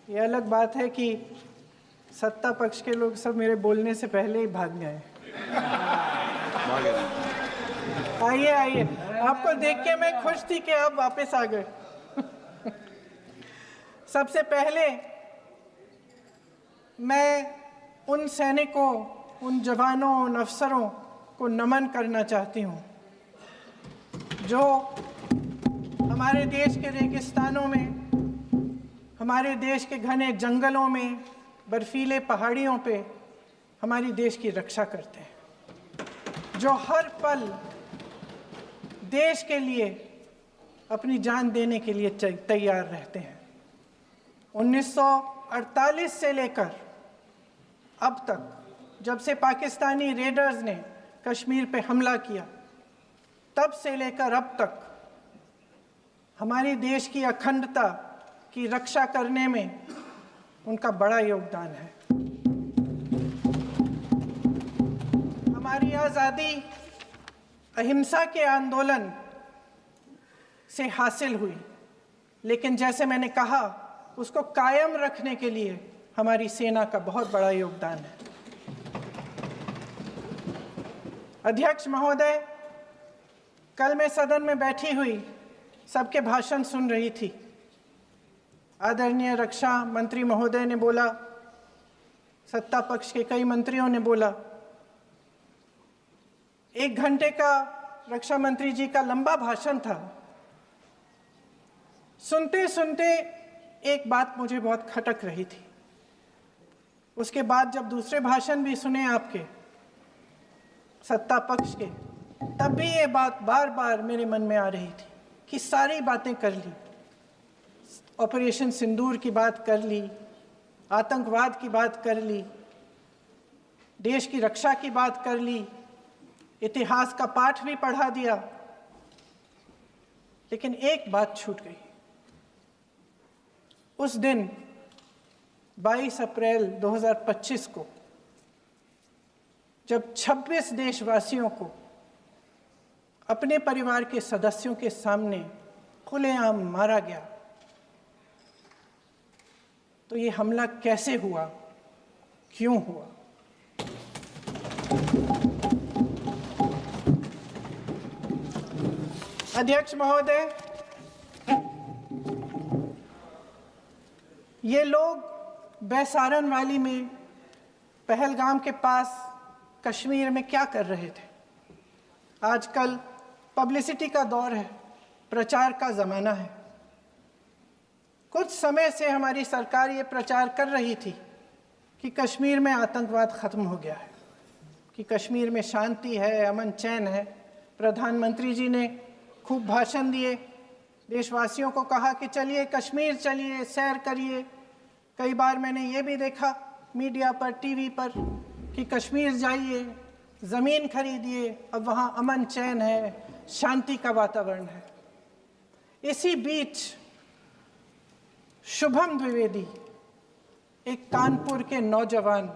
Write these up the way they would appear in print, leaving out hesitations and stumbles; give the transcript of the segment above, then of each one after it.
ये अलग बात है कि सत्ता पक्ष के लोग सब मेरे बोलने से पहले ही भाग गए। आइए आइए, आपको देख के मैं खुश थी कि आप वापस आ गए। सबसे पहले मैं उन सैनिकों, उन जवानों, उन अफसरों को नमन करना चाहती हूँ जो हमारे देश के रेगिस्तानों में, हमारे देश के घने जंगलों में, बर्फीले पहाड़ियों पे हमारी देश की रक्षा करते हैं, जो हर पल देश के लिए अपनी जान देने के लिए तैयार रहते हैं। 1948 से लेकर अब तक, जब से पाकिस्तानी रेडर्स ने कश्मीर पे हमला किया, तब से लेकर अब तक हमारी देश की अखंडता की रक्षा करने में उनका बड़ा योगदान है। हमारी आज़ादी अहिंसा के आंदोलन से हासिल हुई, लेकिन जैसे मैंने कहा, उसको कायम रखने के लिए हमारी सेना का बहुत बड़ा योगदान है। अध्यक्ष महोदय, कल मैं सदन में बैठी हुई सबके भाषण सुन रही थी। आदरणीय रक्षा मंत्री महोदय ने बोला, सत्ता पक्ष के कई मंत्रियों ने बोला। 1 घंटे का रक्षा मंत्री जी का लंबा भाषण था। सुनते सुनते एक बात मुझे बहुत खटक रही थी। उसके बाद जब दूसरे भाषण भी सुने आपके सत्ता पक्ष के, तब भी ये बात बार बार मेरे मन में आ रही थी कि सारी बातें कर ली, ऑपरेशन सिंदूर की बात कर ली, आतंकवाद की बात कर ली, देश की रक्षा की बात कर ली, इतिहास का पाठ भी पढ़ा दिया, लेकिन एक बात छूट गई। उस दिन 22 अप्रैल 2025 को जब 26 देशवासियों को अपने परिवार के सदस्यों के सामने खुलेआम मारा गया, तो ये हमला कैसे हुआ, क्यों हुआ? अध्यक्ष महोदय, ये लोग बैसारन वैली में, पहलगाम के पास कश्मीर में क्या कर रहे थे? आजकल पब्लिसिटी का दौर है, प्रचार का ज़माना है। कुछ समय से हमारी सरकार ये प्रचार कर रही थी कि कश्मीर में आतंकवाद ख़त्म हो गया है, कि कश्मीर में शांति है, अमन चैन है। प्रधानमंत्री जी ने खूब भाषण दिए, देशवासियों को कहा कि चलिए कश्मीर चलिए, सैर करिए। कई बार मैंने ये भी देखा मीडिया पर, टीवी पर, कि कश्मीर जाइए, ज़मीन खरीदिए, अब वहाँ अमन चैन है, शांति का वातावरण है। इसी बीच शुभम द्विवेदी, एक कानपुर के नौजवान,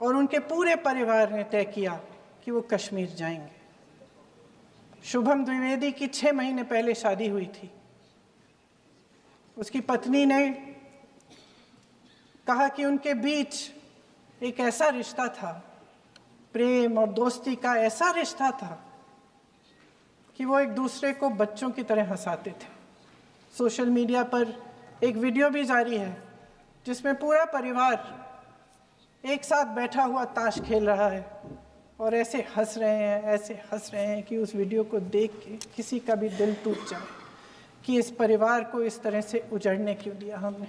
और उनके पूरे परिवार ने तय किया कि वो कश्मीर जाएंगे। शुभम द्विवेदी की 6 महीने पहले शादी हुई थी। उसकी पत्नी ने कहा कि उनके बीच एक ऐसा रिश्ता था, प्रेम और दोस्ती का ऐसा रिश्ता था कि वो एक दूसरे को बच्चों की तरह हंसाते थे। सोशल मीडिया पर एक वीडियो भी जारी है जिसमें पूरा परिवार एक साथ बैठा हुआ ताश खेल रहा है और ऐसे हंस रहे हैं कि उस वीडियो को देख के किसी का भी दिल टूट जाए कि इस परिवार को इस तरह से उजड़ने क्यों दिया हमने।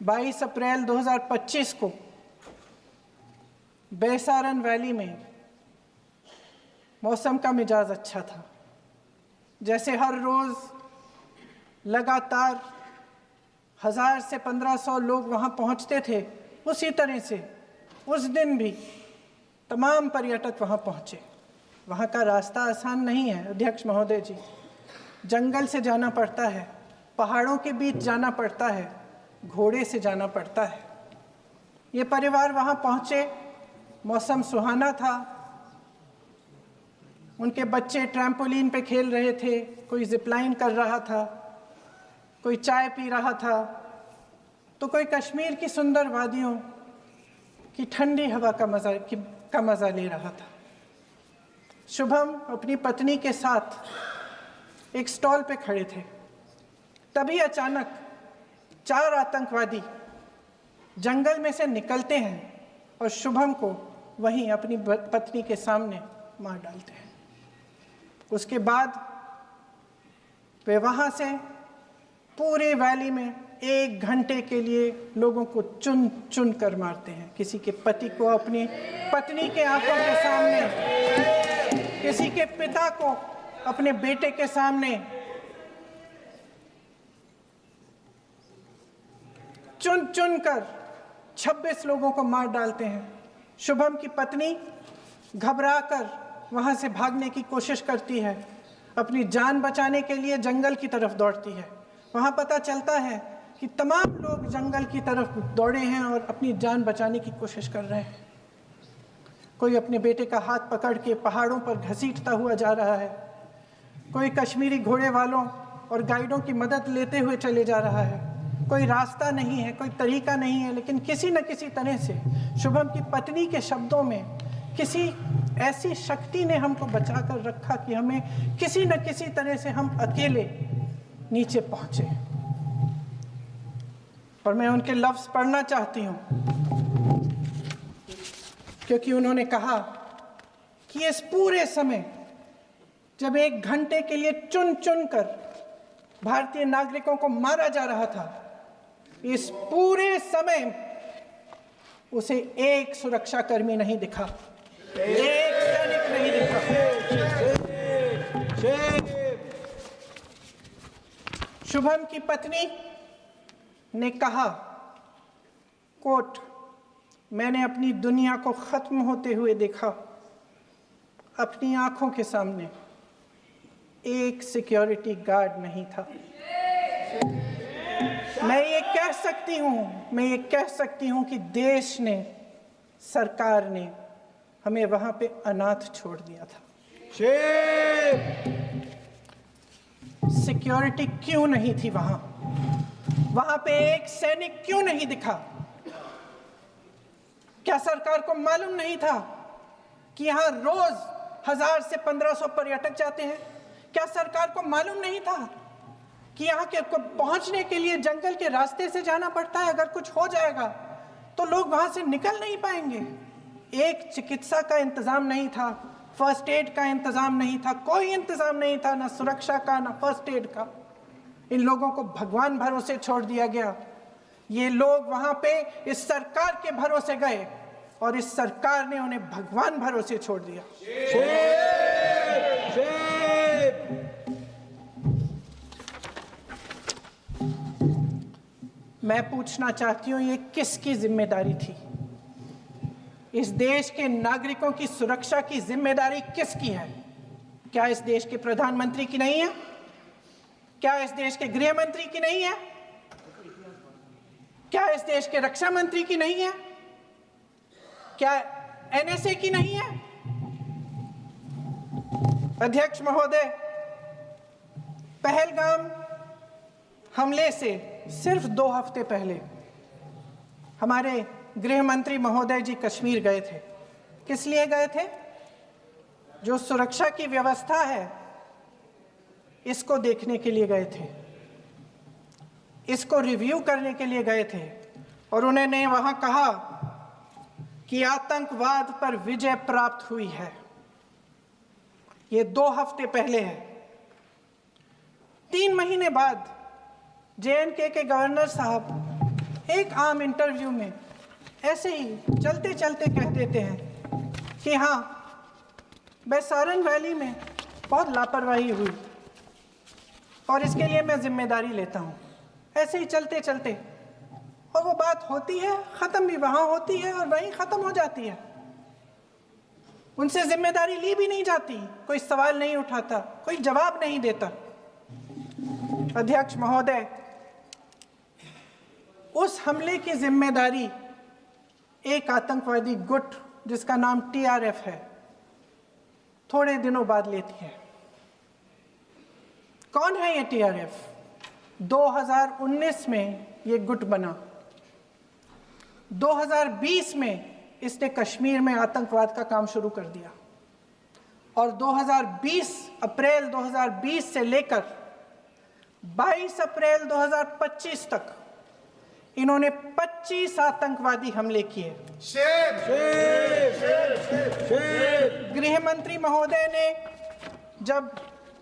22 अप्रैल 2025 को बैसारन वैली में मौसम का मिजाज अच्छा था। जैसे हर रोज़ लगातार 1000 से 1500 लोग वहाँ पहुँचते थे, उसी तरह से उस दिन भी तमाम पर्यटक वहाँ पहुँचे। वहाँ का रास्ता आसान नहीं है अध्यक्ष महोदय जी, जंगल से जाना पड़ता है, पहाड़ों के बीच जाना पड़ता है, घोड़े से जाना पड़ता है। ये परिवार वहाँ पहुँचे, मौसम सुहाना था, उनके बच्चे ट्रैम्पोलिन पे खेल रहे थे, कोई जिपलाइन कर रहा था, कोई चाय पी रहा था, तो कोई कश्मीर की सुंदर वादियों की ठंडी हवा का मज़ा ले रहा था। शुभम अपनी पत्नी के साथ एक स्टॉल पे खड़े थे। तभी अचानक 4 आतंकवादी जंगल में से निकलते हैं और शुभम को वहीं अपनी पत्नी के सामने मार डालते हैं। उसके बाद वे वहाँ से पूरे वैली में 1 घंटे के लिए लोगों को चुन चुन कर मारते हैं। किसी के पति को अपनी पत्नी के आंखों के सामने, किसी के पिता को अपने बेटे के सामने, चुन चुन कर 26 लोगों को मार डालते हैं। शुभम की पत्नी घबराकर वहां से भागने की कोशिश करती है, अपनी जान बचाने के लिए जंगल की तरफ दौड़ती है। वहां पता चलता है कि तमाम लोग जंगल की तरफ दौड़े हैं और अपनी जान बचाने की कोशिश कर रहे हैं। कोई अपने बेटे का हाथ पकड़ के पहाड़ों पर घसीटता हुआ जा रहा है, कोई कश्मीरी घोड़े वालों और गाइडों की मदद लेते हुए चले जा रहा है। कोई रास्ता नहीं है, कोई तरीका नहीं है, लेकिन किसी न किसी तरह से शुभम की पत्नी के शब्दों में किसी ऐसी शक्ति ने हमको बचा कर रखा कि हमें किसी न किसी तरह से हम अकेले नीचे पहुंचे। और मैं उनके लफ्ज पढ़ना चाहती हूं, क्योंकि उन्होंने कहा कि इस पूरे समय जब 1 घंटे के लिए चुन चुन कर भारतीय नागरिकों को मारा जा रहा था, इस पूरे समय उसे एक सुरक्षाकर्मी नहीं दिखा, एक सैनिक नहीं दिखा। शुभम की पत्नी ने कहा, कोट, मैंने अपनी दुनिया को खत्म होते हुए देखा। अपनी आंखों के सामने एक सिक्योरिटी गार्ड नहीं था। मैं ये कह सकती हूं कि देश ने, सरकार ने हमें वहां पे अनाथ छोड़ दिया था। सिक्योरिटी क्यों नहीं थी वहां पे एक सैनिक क्यों नहीं दिखा? क्या सरकार को मालूम नहीं था कि यहां रोज 1000 से 1500 पर्यटक जाते हैं? क्या सरकार को मालूम नहीं था कि यहाँ के पहुंचने के लिए जंगल के रास्ते से जाना पड़ता है? अगर कुछ हो जाएगा तो लोग वहां से निकल नहीं पाएंगे। एक चिकित्सा का इंतजाम नहीं था, फर्स्ट एड का इंतजाम नहीं था, कोई इंतजाम नहीं था, ना सुरक्षा का ना फर्स्ट एड का। इन लोगों को भगवान भरोसे छोड़ दिया गया। ये लोग वहां पे इस सरकार के भरोसे गए और इस सरकार ने उन्हें भगवान भरोसे छोड़ दिया। मैं पूछना चाहती हूं, ये किसकी जिम्मेदारी थी? इस देश के नागरिकों की सुरक्षा की जिम्मेदारी किसकी है? क्या इस देश के प्रधानमंत्री की नहीं है? क्या इस देश के गृह मंत्री की नहीं है? क्या इस देश के रक्षा मंत्री की नहीं है? क्या एनएसए की नहीं है? अध्यक्ष महोदय, पहलगाम हमले से सिर्फ 2 हफ्ते पहले हमारे गृह मंत्री महोदय जी कश्मीर गए थे। किस लिए गए थे? जो सुरक्षा की व्यवस्था है इसको देखने के लिए गए थे, इसको रिव्यू करने के लिए गए थे। और उन्होंने वहां कहा कि आतंकवाद पर विजय प्राप्त हुई है। ये 2 हफ्ते पहले है। 3 महीने बाद JNK के गवर्नर साहब एक आम इंटरव्यू में ऐसे ही चलते चलते कह देते हैं कि हाँ, बैसारन वैली में बहुत लापरवाही हुई और इसके लिए मैं जिम्मेदारी लेता हूँ। ऐसे ही चलते चलते, और वो बात होती है, ख़त्म भी वहाँ होती है और वहीं ख़त्म हो जाती है। उनसे जिम्मेदारी ली भी नहीं जाती, कोई सवाल नहीं उठाता, कोई जवाब नहीं देता। अध्यक्ष महोदय, उस हमले की जिम्मेदारी एक आतंकवादी गुट जिसका नाम TRF है, थोड़े दिनों बाद लेती है। कौन है ये टीआरएफ? 2019 में ये गुट बना, 2020 में इसने कश्मीर में आतंकवाद का काम शुरू कर दिया और 2020 अप्रैल 2020 से लेकर 22 अप्रैल 2025 तक इन्होंने 25 आतंकवादी हमले किए। गृह मंत्री महोदय ने जब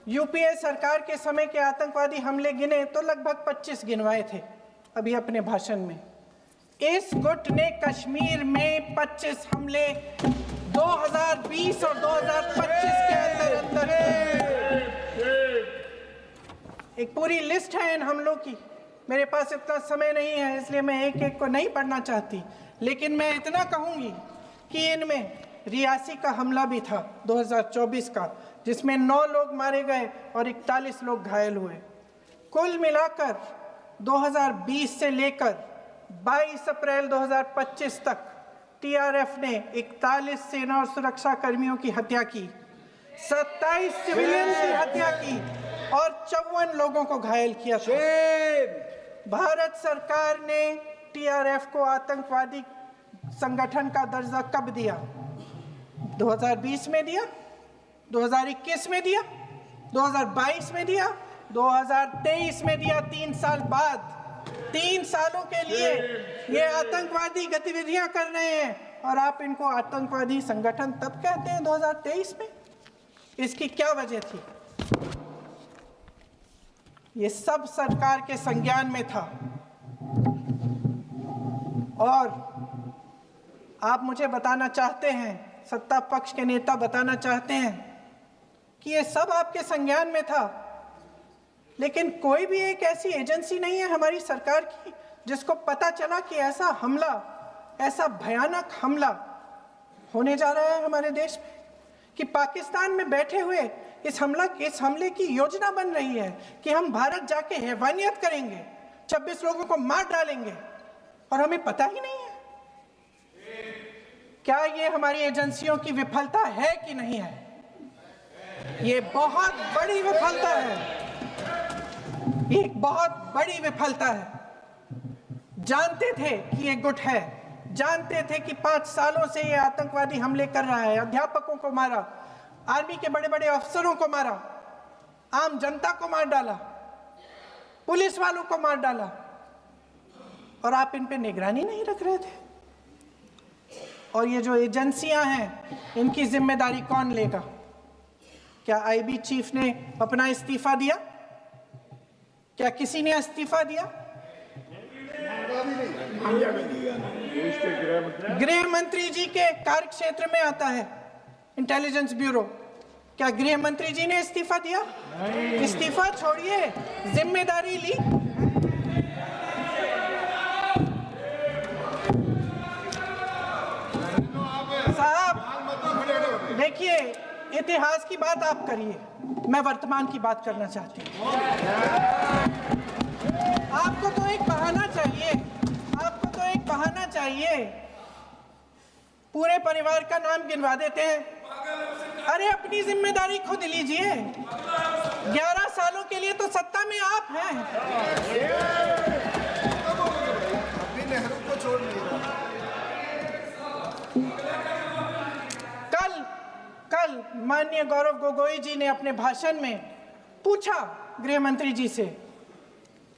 यूपीए सरकार के समय के आतंकवादी हमले गिने तो लगभग 25 गिनवाए थे अभी अपने भाषण में। इस गुट ने कश्मीर में 25 हमले 2020 और 2025 के अंदर एक पूरी लिस्ट है इन हमलों की। मेरे पास इतना समय नहीं है इसलिए मैं एक एक को नहीं पढ़ना चाहती, लेकिन मैं इतना कहूंगी कि इनमें रियासी का हमला भी था 2024 का, जिसमें 9 लोग मारे गए और 41 लोग घायल हुए। कुल मिलाकर 2020 से लेकर 22 अप्रैल 2025 तक टीआरएफ ने 41 सेना और सुरक्षा कर्मियों की हत्या की, 27 सिविलियन की हत्या की और 54 लोगों को घायल किया था। भारत सरकार ने टीआरएफ को आतंकवादी संगठन का दर्जा कब दिया? 2020 में दिया, 2021 में दिया, 2022 में दिया, 2023 में दिया। 3 साल बाद, 3 सालों के लिए ये आतंकवादी गतिविधियां कर रहे हैं और आप इनको आतंकवादी संगठन तब कहते हैं 2023 में। इसकी क्या वजह थी? ये सब सरकार के संज्ञान में था और आप मुझे बताना चाहते हैं, सत्ता पक्ष के नेता बताना चाहते हैं कि ये सब आपके संज्ञान में था, लेकिन कोई भी एक ऐसी एजेंसी नहीं है हमारी सरकार की जिसको पता चला कि ऐसा हमला, ऐसा भयानक हमला होने जा रहा है हमारे देश में, कि पाकिस्तान में बैठे हुए इस हमले की योजना बन रही है कि हम भारत जाके हैवानियत करेंगे, 26 लोगों को मार डालेंगे और हमें पता ही नहीं है। क्या ये हमारी एजेंसियों की विफलता है कि नहीं है? ये बहुत बड़ी विफलता है, ये एक बहुत बड़ी विफलता है। जानते थे कि ये गुट है, जानते थे कि 5 सालों से ये आतंकवादी हमले कर रहा है, अध्यापकों को मारा, आर्मी के बड़े बड़े अफसरों को मारा, आम जनता को मार डाला, पुलिस वालों को मार डाला, और आप इन पे निगरानी नहीं रख रहे थे। और ये जो एजेंसियां हैं इनकी जिम्मेदारी कौन लेगा? क्या आईबी चीफ ने अपना इस्तीफा दिया? क्या किसी ने इस्तीफा दिया? गृह मंत्री जी के कार्य क्षेत्र में आता है इंटेलिजेंस ब्यूरो। क्या गृह मंत्री जी ने इस्तीफा दिया? इस्तीफा छोड़िए, जिम्मेदारी ली। साहब देखिए, इतिहास की बात आप करिए, मैं वर्तमान की बात करना चाहती हूँ। आपको तो एक बहाना चाहिए, आपको तो एक बहाना चाहिए। पूरे परिवार का नाम गिनवा देते हैं। अरे अपनी जिम्मेदारी खुद लीजिए। 11 सालों के लिए तो सत्ता में आप हैं। अभी नेहरू को छोड़ नहीं रहा। कल माननीय गौरव गोगोई जी ने अपने भाषण में पूछा गृह मंत्री जी से,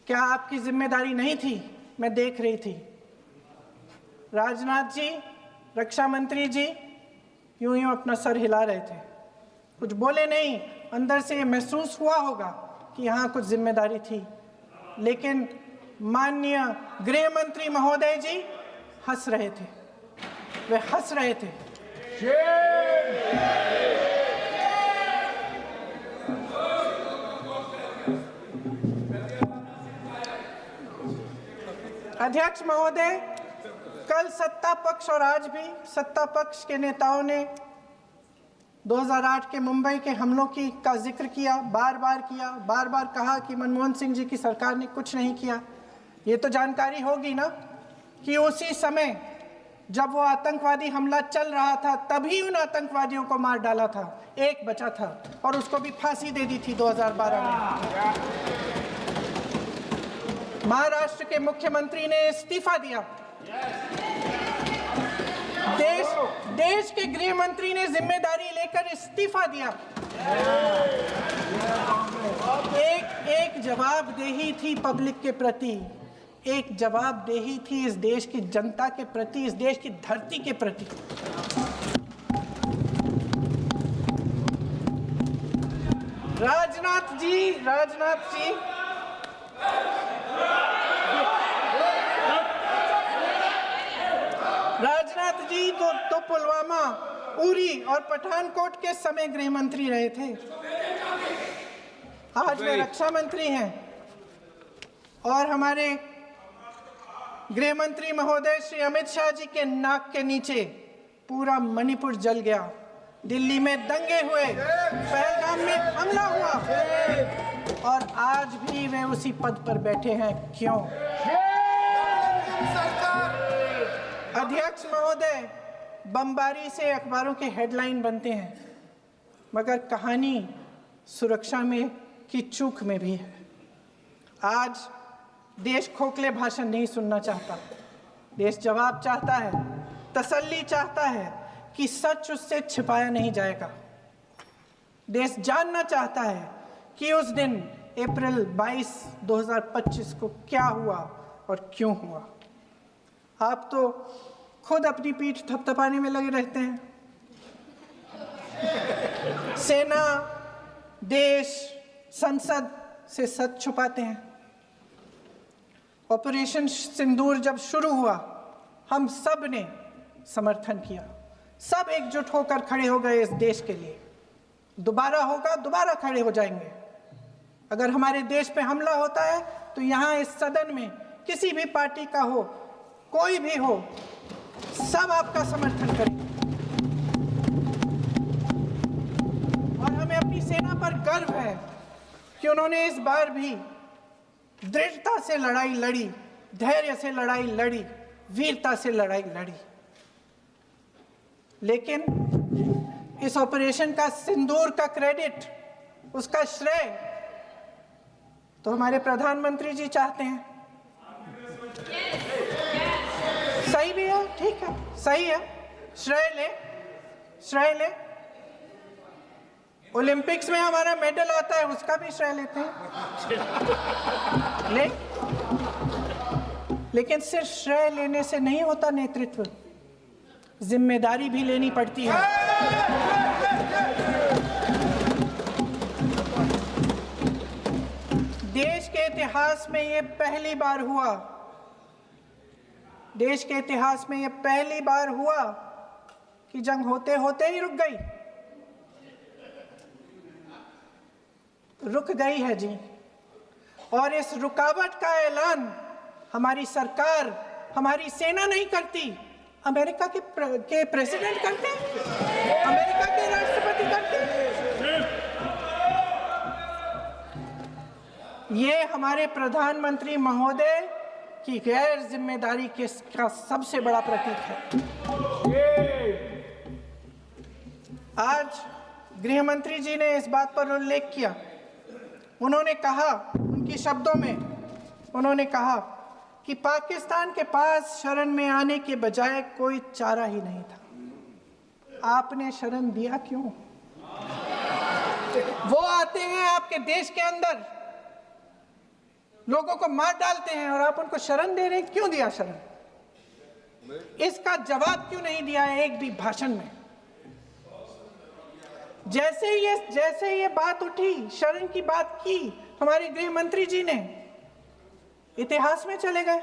क्या आपकी जिम्मेदारी नहीं थी? मैं देख रही थी। राजनाथ जी, रक्षा मंत्री जी यूं अपना सर हिला रहे थे, कुछ बोले नहीं। अंदर से ये महसूस हुआ होगा कि यहाँ कुछ जिम्मेदारी थी, लेकिन माननीय गृह मंत्री महोदय जी हंस रहे थे, वे हंस रहे थे। अध्यक्ष महोदय, कल सत्ता पक्ष और आज भी सत्ता पक्ष के नेताओं ने 2008 के मुंबई के हमलों का जिक्र किया, बार बार कहा कि मनमोहन सिंह जी की सरकार ने कुछ नहीं किया। ये तो जानकारी होगी ना कि उसी समय जब वो आतंकवादी हमला चल रहा था तभी उन आतंकवादियों को मार डाला था, एक बचा था और उसको भी फांसी दे दी थी 2012 में। महाराष्ट्र के मुख्यमंत्री ने इस्तीफा दिया। देश के गृह मंत्री ने जिम्मेदारी लेकर इस्तीफा दिया। एक जवाबदेही थी पब्लिक के प्रति, एक जवाबदेही थी इस देश की जनता के प्रति, इस देश की धरती के प्रति। राजनाथ जी तो पुलवामा, उरी और पठानकोट के समय गृह मंत्री रहे थे। आज वे रक्षा मंत्री हैं और हमारे गृह मंत्री महोदय श्री अमित शाह जी के नाक के नीचे पूरा मणिपुर जल गया, दिल्ली में दंगे हुए, पहलगाम में हमला हुआ और आज भी वे उसी पद पर बैठे हैं। क्यों? अध्यक्ष महोदय, बमबारी से अखबारों के हेडलाइन बनते हैं, मगर कहानी सुरक्षा में की चूक में भी है। आज देश खोखले भाषण नहीं सुनना चाहता, देश जवाब चाहता है, तसल्ली चाहता है कि सच उससे छिपाया नहीं जाएगा। देश जानना चाहता है कि उस दिन अप्रैल 22, 2025 को क्या हुआ और क्यों हुआ। आप तो खुद अपनी पीठ थपथपाने में लगे रहते हैं। सेना, देश, संसद से सच छुपाते हैं। ऑपरेशन सिंदूर जब शुरू हुआ, हम सब ने समर्थन किया, सब एकजुट होकर खड़े हो गए इस देश के लिए। दोबारा होगा, दोबारा खड़े हो जाएंगे। अगर हमारे देश पे हमला होता है तो यहाँ इस सदन में किसी भी पार्टी का हो, कोई भी हो, सब आपका समर्थन करेंगे। और हमें अपनी सेना पर गर्व है कि उन्होंने इस बार भी दृढ़ता से लड़ाई लड़ी, धैर्य से लड़ाई लड़ी, वीरता से लड़ाई लड़ी। लेकिन इस ऑपरेशन का सिंदूर का क्रेडिट, उसका श्रेय तो हमारे प्रधानमंत्री जी चाहते हैं। सही भी है, ठीक है, सही है, श्रेय ले। ओलंपिक्स में हमारा मेडल आता है, उसका भी श्रेय लेते हैं, लेकिन सिर्फ श्रेय लेने से नहीं होता नेतृत्व, जिम्मेदारी भी लेनी पड़ती है। देश के इतिहास में ये पहली बार हुआ, देश के इतिहास में ये पहली बार हुआ कि जंग होते होते ही रुक गई है जी। और इस रुकावट का ऐलान हमारी सरकार, हमारी सेना नहीं करती, अमेरिका के प्रेसिडेंट करते हैं, अमेरिका के राष्ट्रपति करते हैं। ये हमारे प्रधानमंत्री महोदय की गैर जिम्मेदारी का सबसे बड़ा प्रतीक है। आज गृह मंत्री जी ने इस बात पर उल्लेख किया। उन्होंने कहा, उनके शब्दों में उन्होंने कहा कि पाकिस्तान के पास शरण में आने के बजाय कोई चारा ही नहीं था। आपने शरण दिया क्यों? वो आते हैं आपके देश के अंदर, लोगों को मार डालते हैं और आप उनको शरण दे रहे हैं। क्यों दिया शरण? इसका जवाब क्यों नहीं दिया है एक भी भाषण में? जैसे ये बात उठी, शरण की बात की, हमारे गृह मंत्री जी ने इतिहास में चले गए।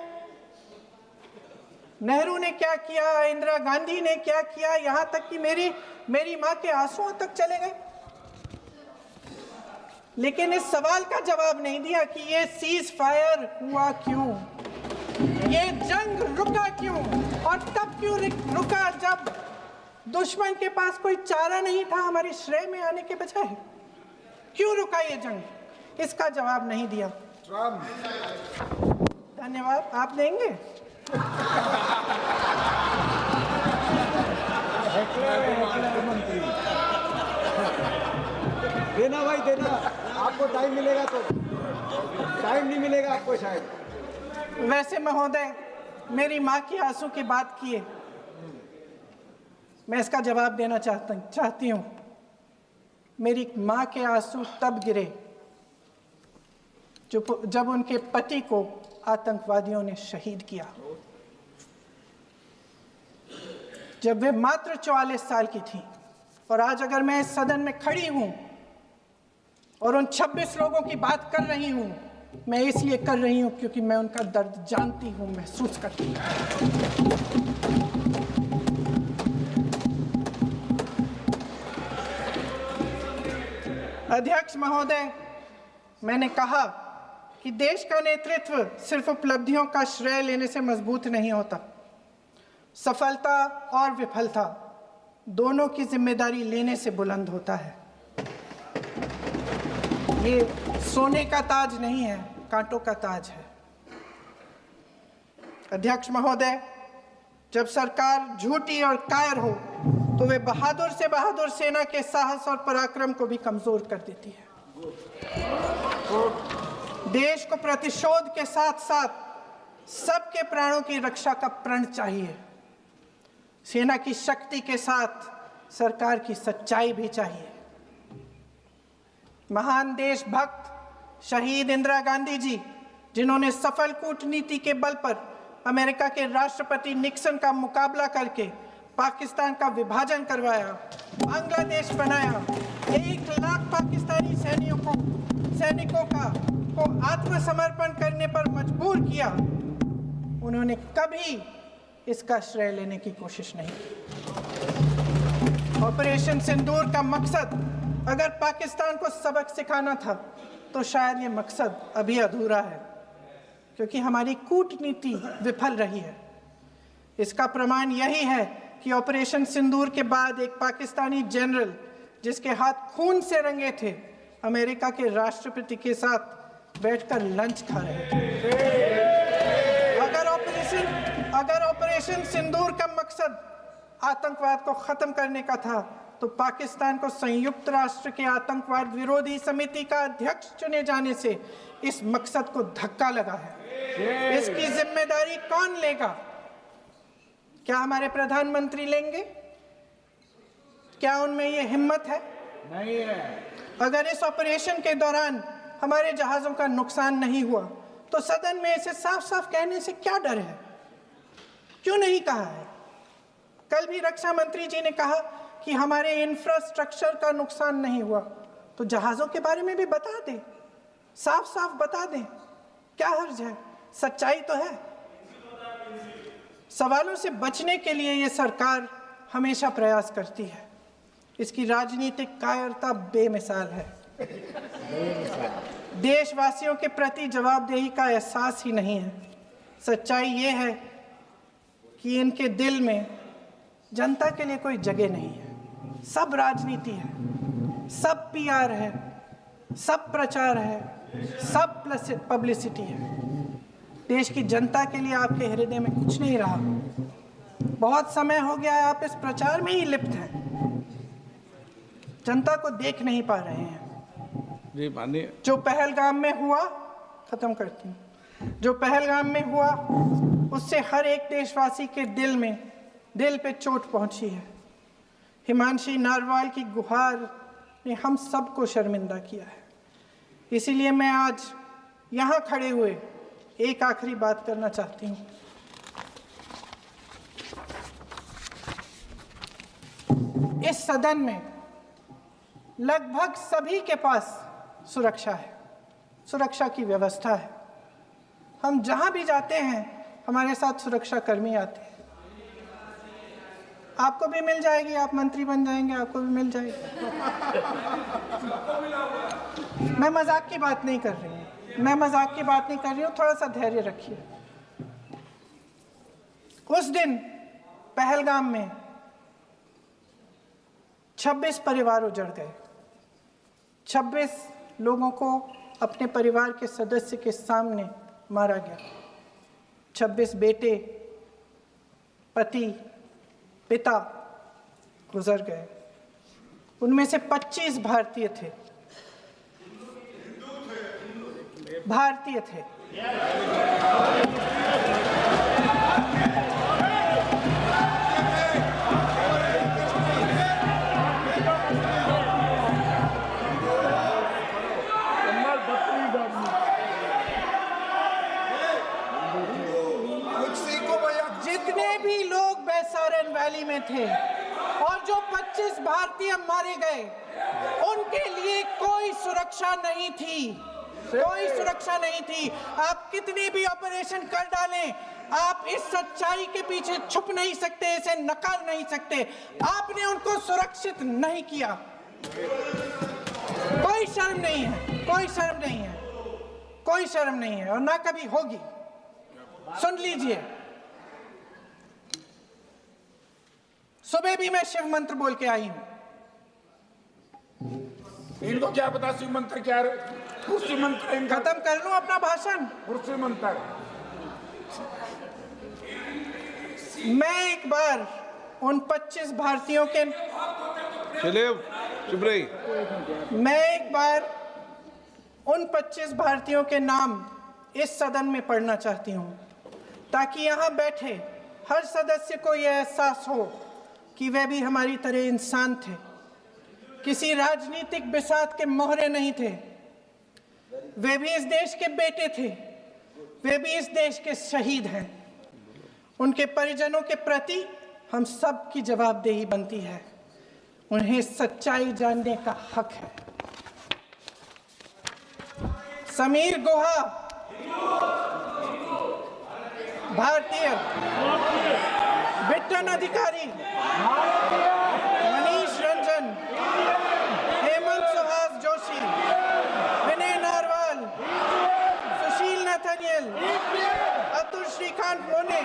नेहरू ने क्या किया, इंदिरा गांधी ने क्या किया, यहां तक कि मेरी मां के आंसुओं तक चले गए। लेकिन इस सवाल का जवाब नहीं दिया कि ये सीज फायर हुआ क्यों, ये जंग रुका क्यों, और तब क्यों रुका जब दुश्मन के पास कोई चारा नहीं था हमारे श्रेय में आने के बजाय। क्यों रुका ये जंग? इसका जवाब नहीं दिया। धन्यवाद। आप देंगे? मंत्री देना भाई देना, आपको टाइम मिलेगा तो, टाइम नहीं मिलेगा आपको शायद। वैसे महोदय, मेरी माँ की आंसू की बात किए, मैं इसका जवाब देना चाहती हूँ। मेरी माँ के आंसू तब गिरे जब उनके पति को आतंकवादियों ने शहीद किया, जब वे मात्र 44 साल की थी। और आज अगर मैं इस सदन में खड़ी हूं और उन 26 लोगों की बात कर रही हूं, मैं इसलिए कर रही हूं क्योंकि मैं उनका दर्द जानती हूं, महसूस करती हूं। अध्यक्ष महोदय, मैंने कहा कि देश का नेतृत्व सिर्फ उपलब्धियों का श्रेय लेने से मजबूत नहीं होता। सफलता और विफलता दोनों की जिम्मेदारी लेने से बुलंद होता है। ये सोने का ताज नहीं है, कांटों का ताज है। अध्यक्ष महोदय, जब सरकार झूठी और कायर हो तो वे बहादुर से बहादुर सेना के साहस और पराक्रम को भी कमजोर कर देती है। देश को प्रतिशोध के साथ साथ सबके प्राणों की रक्षा का प्रण चाहिए। सेना की शक्ति के साथ सरकार की सच्चाई भी चाहिए। महान देशभक्त शहीद इंदिरा गांधी जी, जिन्होंने सफल कूटनीति के बल पर अमेरिका के राष्ट्रपति निक्सन का मुकाबला करके पाकिस्तान का विभाजन करवाया, बांग्लादेश बनाया, 1 लाख पाकिस्तानी सैनिकों को आत्मसमर्पण करने पर मजबूर किया, उन्होंने कभी इसका श्रेय लेने की कोशिश नहीं की। ऑपरेशन सिंदूर का मकसद अगर पाकिस्तान को सबक सिखाना था तो शायद ये मकसद अभी अधूरा है, क्योंकि हमारी कूटनीति विफल रही है। इसका प्रमाण यही है कि ऑपरेशन सिंदूर के बाद एक पाकिस्तानी जनरल, जिसके हाथ खून से रंगे थे, अमेरिका के राष्ट्रपति के साथ बैठकर लंच खा रहे थे। अगर ऑपरेशन सिंदूर का मकसद आतंकवाद को खत्म करने का था तो पाकिस्तान को संयुक्त राष्ट्र के आतंकवाद विरोधी समिति का अध्यक्ष चुने जाने से इस मकसद को धक्का लगा है। इसकी जिम्मेदारी कौन लेगा? क्या हमारे प्रधानमंत्री लेंगे? क्या उनमें ये हिम्मत है? नहीं है। अगर इस ऑपरेशन के दौरान हमारे जहाजों का नुकसान नहीं हुआ तो सदन में इसे साफ साफ कहने से क्या डर है? क्यों नहीं कहा है? कल भी रक्षा मंत्री जी ने कहा कि हमारे इंफ्रास्ट्रक्चर का नुकसान नहीं हुआ, तो जहाजों के बारे में भी बता दें, साफ साफ बता दें, क्या हर्ज है? सच्चाई तो है। सवालों से बचने के लिए ये सरकार हमेशा प्रयास करती है। इसकी राजनीतिक कायरता बेमिसाल है। देशवासियों के प्रति जवाबदेही का एहसास ही नहीं है। सच्चाई ये है कि इनके दिल में जनता के लिए कोई जगह नहीं है। सब राजनीति है, सब पीआर है, सब प्रचार है, सब पब्लिसिटी है। देश की जनता के लिए आपके हृदय में कुछ नहीं रहा। बहुत समय हो गया है आप इस प्रचार में ही लिप्त हैं, जनता को देख नहीं पा रहे हैं। जी मानिए। जो पहलगाम में हुआ, खत्म करती हूँ, जो पहलगाम में हुआ उससे हर एक देशवासी के दिल पे चोट पहुंची है। हिमांशी नारवाल की गुहार ने हम सबको शर्मिंदा किया है। इसीलिए मैं आज यहाँ खड़े हुए एक आखिरी बात करना चाहती हूँ। इस सदन में लगभग सभी के पास सुरक्षा है, सुरक्षा की व्यवस्था है। हम जहाँ भी जाते हैं हमारे साथ सुरक्षा कर्मी आते हैं। आपको भी मिल जाएगी, आप मंत्री बन जाएंगे, आपको भी मिल जाएगी। मैं मजाक की बात नहीं कर रही हूँ, थोड़ा सा धैर्य रखिए। उस दिन पहलगाम में 26 परिवार उजड़ गए। 26 लोगों को अपने परिवार के सदस्य के सामने मारा गया। 26 बेटे, पति, पिता गुजर गए। उनमें से 25 भारतीय थे। भारतीय थे। कुछ सीखो भैया। जितने भी लोग बैसारन वैली में थे और जो 25 भारतीय मारे गए, उनके लिए कोई सुरक्षा नहीं थी। कोई सुरक्षा नहीं थी। आप कितने भी ऑपरेशन कर डालें, आप इस सच्चाई के पीछे छुप नहीं सकते, इसे नकार नहीं सकते। आपने उनको सुरक्षित नहीं किया। कोई शर्म नहीं है, कोई शर्म नहीं है, कोई शर्म नहीं है और ना कभी होगी। सुन लीजिए, सुबह भी मैं शिव मंत्र बोल के आई हूं। इनको क्या पता शिव मंत्र क्या है? शिव मंत्र इनका खत्म कर लूं अपना भाषण। शिव मंत्र। मैं एक बार उन 25 भारतीयों के मैं एक बार उन 25 भारतीयों के नाम इस सदन में पढ़ना चाहती हूं, ताकि यहां बैठे हर सदस्य को यह एहसास हो कि वे भी हमारी तरह इंसान थे, किसी राजनीतिक बिसात के मोहरे नहीं थे। वे भी इस देश के बेटे थे, वे भी इस देश के शहीद हैं। उनके परिजनों के प्रति हम सब की जवाबदेही बनती है। उन्हें सच्चाई जानने का हक है। समीर गुहा भारतीय, बिट्टन अधिकारी, मनीष रंजन, हेमंत सुहास जोशी, विनय नारवाल, सुशील नथनियल, अतुल श्रीकांत मोने,